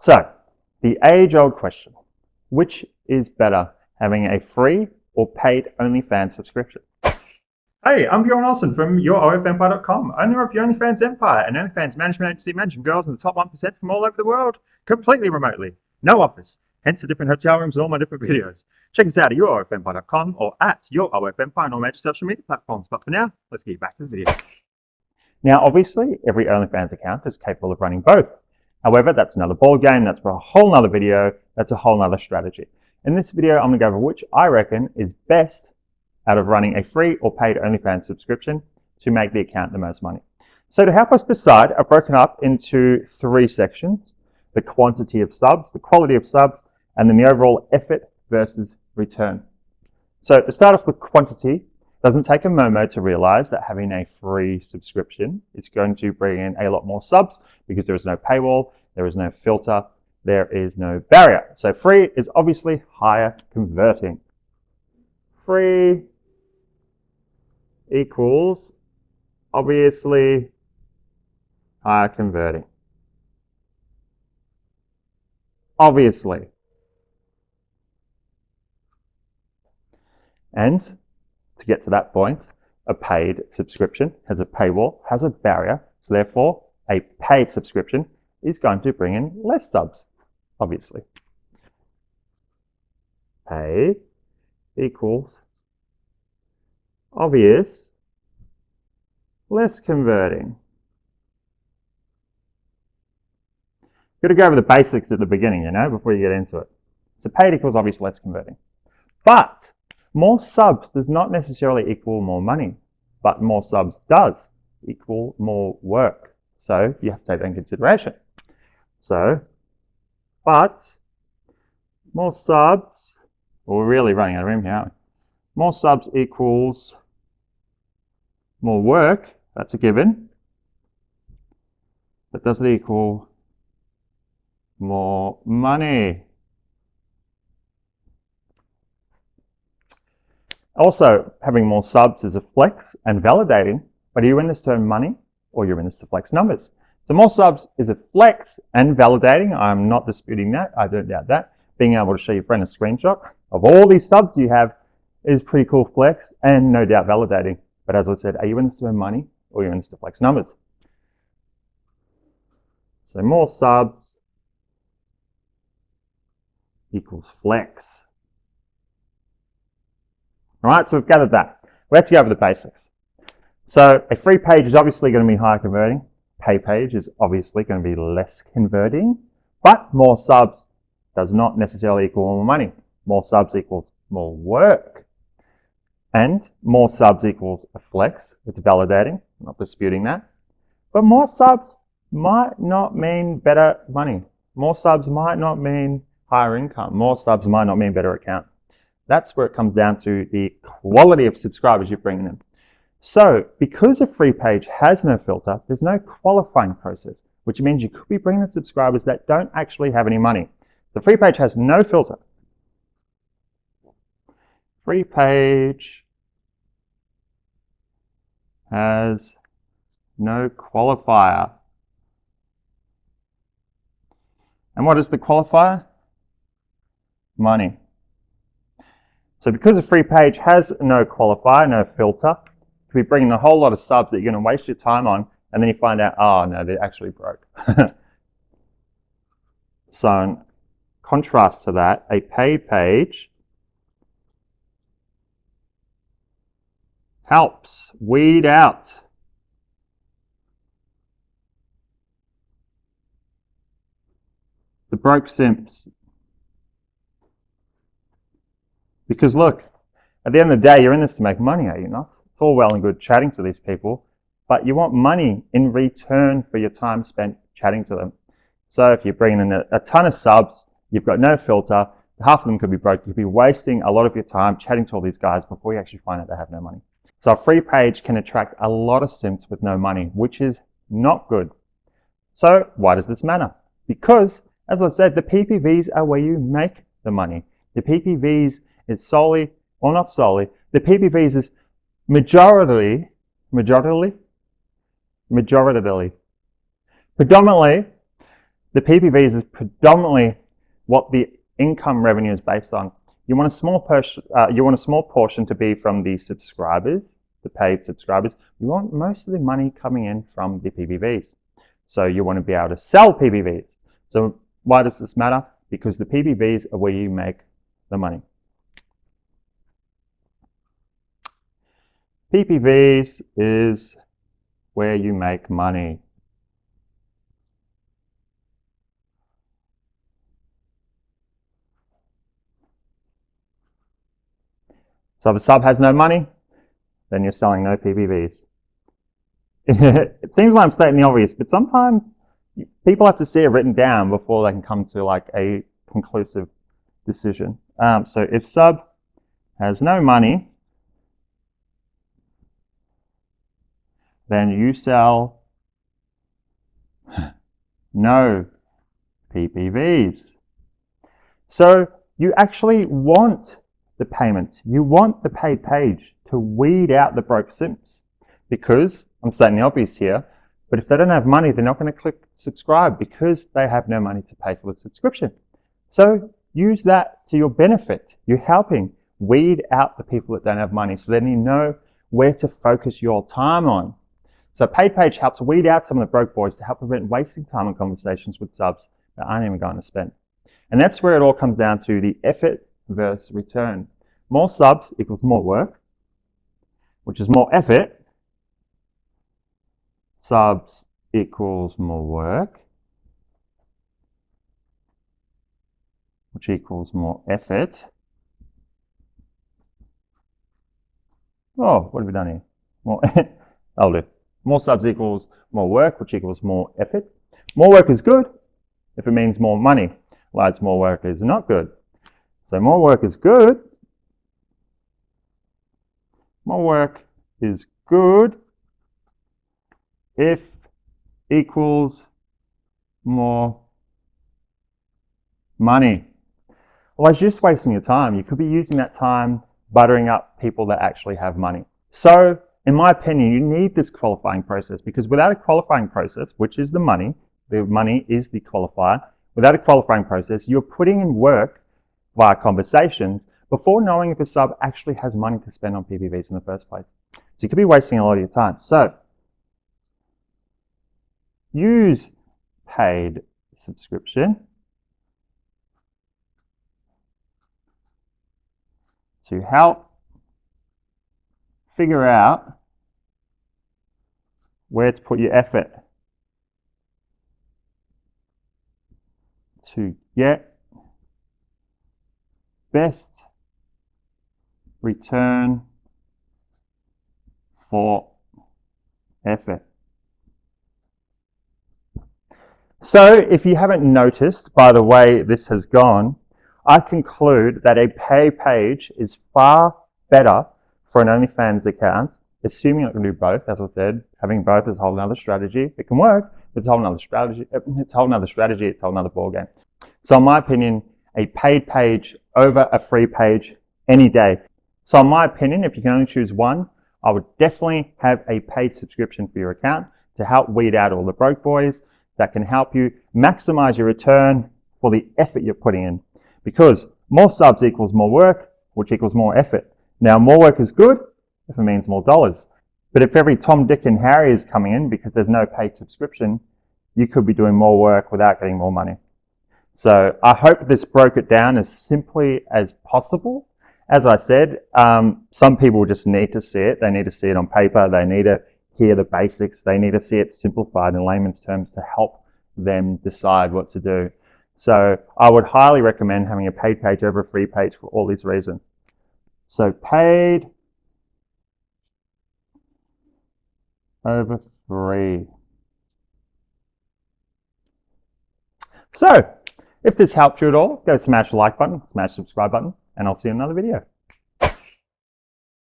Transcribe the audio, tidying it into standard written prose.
So, the age-old question, which is better, having a free or paid OnlyFans subscription? Hey, I'm Bjorn from YourOFEmpire.com, owner of the OnlyFans Empire, an OnlyFans management agency managing girls in the top 1% from all over the world, completely remotely. No office, hence the different hotel rooms and all my different videos. Check us out at YourOFEmpire.com or at YourOFEmpire on all major social media platforms. But for now, let's get back to the video. Now, obviously, every OnlyFans account is capable of running both. However, that's another ball game. That's for a whole nother video. That's a whole nother strategy. In this video, I'm going to go over which I reckon is best out of running a free or paid OnlyFans subscription to make the account the most money. So to help us decide, I've broken up into 3 sections: the quantity of subs, the quality of subs, and then the overall effort versus return. So to start off with quantity, it doesn't take a momo to realize that having a free subscription is going to bring in a lot more subs because there is no paywall, there is no filter, there is no barrier. So free is obviously higher converting. Free equals obviously higher converting. Obviously. And to get to that point, a paid subscription has a paywall, has a barrier, so therefore a paid subscription is going to bring in less subs, obviously. Paid equals obvious less converting. Got to go over the basics at the beginning, before you get into it. So paid equals obvious less converting. But more subs does not necessarily equal more money, but more subs does equal more work. So you have to take that in consideration. So, but more subs, well, we're really running out of room here, aren't we? More subs equals more work, that's a given. But does it equal more money? Also, having more subs is a flex and validating, but are you in this to earn money or you're in this to flex numbers? So more subs is a flex and validating. I'm not disputing that. I don't doubt that. Being able to show your friend a screenshot of all these subs you have is pretty cool flex and no doubt validating. But as I said, are you in this to earn money or you're in this to flex numbers? So more subs equals flex. All right, so we've gathered that. Let's go over the basics. So a free page is obviously going to be higher converting. Pay page is obviously going to be less converting, but more subs does not necessarily equal more money. More subs equals more work. And more subs equals a flex. It's validating, I'm not disputing that. But more subs might not mean better money. More subs might not mean higher income. More subs might not mean better account. That's where it comes down to the quality of subscribers you're bringing in. So because a free page has no filter, there's no qualifying process, which means you could be bringing in subscribers that don't actually have any money. The free page has no filter. Free page has no qualifier. And what is the qualifier? Money. So because a free page has no qualifier, no filter, you could be bringing a whole lot of subs that you're going to waste your time on, and then you find out, oh no, they're actually broke. So in contrast to that, a paid page helps weed out the broke simps. Because look, at the end of the day, you're in this to make money, are you not? It's all well and good chatting to these people, but you want money in return for your time spent chatting to them. So if you're bringing in a ton of subs, you've got no filter, half of them could be broke, you could be wasting a lot of your time chatting to all these guys before you actually find out they have no money. So a free page can attract a lot of simps with no money, which is not good. So why does this matter? Because, as I said, the PPVs are where you make the money. The PPVs is solely, or not solely, the PPVs is predominantly The PPVs is predominantly what the income revenue is based on. You want a small portion to be from the subscribers, the paid subscribers. You want most of the money coming in from the PPVs. So you want to be able to sell PPVs. So why does this matter? Because the PPVs are where you make the money. PPVs is where you make money. So if a sub has no money, then you're selling no PPVs. It seems like I'm stating the obvious, but sometimes people have to see it written down before they can come to like a conclusive decision. So if sub has no money, then you sell no PPVs. So you actually want the payment. You want the paid page to weed out the broke simps, because I'm stating the obvious here, but if they don't have money, they're not going to click subscribe because they have no money to pay for the subscription. So use that to your benefit. You're helping weed out the people that don't have money, so then you know where to focus your time on. So paid page helps weed out some of the broke boys to help prevent wasting time on conversations with subs that aren't even going to spend. And that's where it all comes down to the effort versus return. More subs equals more work, which is more effort. Subs equals more work, which equals more effort. Oh, what have we done here? More, I'll do. More subs equals more work, which equals more effort. More work is good if it means more money. Loads more work is not good. So more work is good. More work is good if equals more money. Otherwise, you're just wasting your time. You could be using that time buttering up people that actually have money. So, in my opinion, you need this qualifying process, because without a qualifying process, which is the money is the qualifier. Without a qualifying process, you're putting in work via conversations before knowing if a sub actually has money to spend on PPVs in the first place. So you could be wasting a lot of your time. So use paid subscription to help figure out where to put your effort to get best return for effort. So if you haven't noticed by the way this has gone, I conclude that a pay page is far better for an OnlyFans account, assuming you're going to do both. As I said, having both is a whole other strategy. It can work, but it's a whole other strategy. It's a whole other strategy. It's a whole other ballgame. So in my opinion, a paid page over a free page any day. So in my opinion, if you can only choose one, I would definitely have a paid subscription for your account to help weed out all the broke boys that can help you maximize your return for the effort you're putting in. Because more subs equals more work, which equals more effort. Now, more work is good if it means more dollars. But if every Tom, Dick, and Harry is coming in because there's no paid subscription, you could be doing more work without getting more money. So I hope this broke it down as simply as possible. As I said, some people just need to see it. They need to see it on paper. They need to hear the basics. They need to see it simplified in layman's terms to help them decide what to do. So I would highly recommend having a paid page over a free page for all these reasons. So paid over free. So if this helped you at all, go smash the like button, smash the subscribe button, and I'll see you in another video.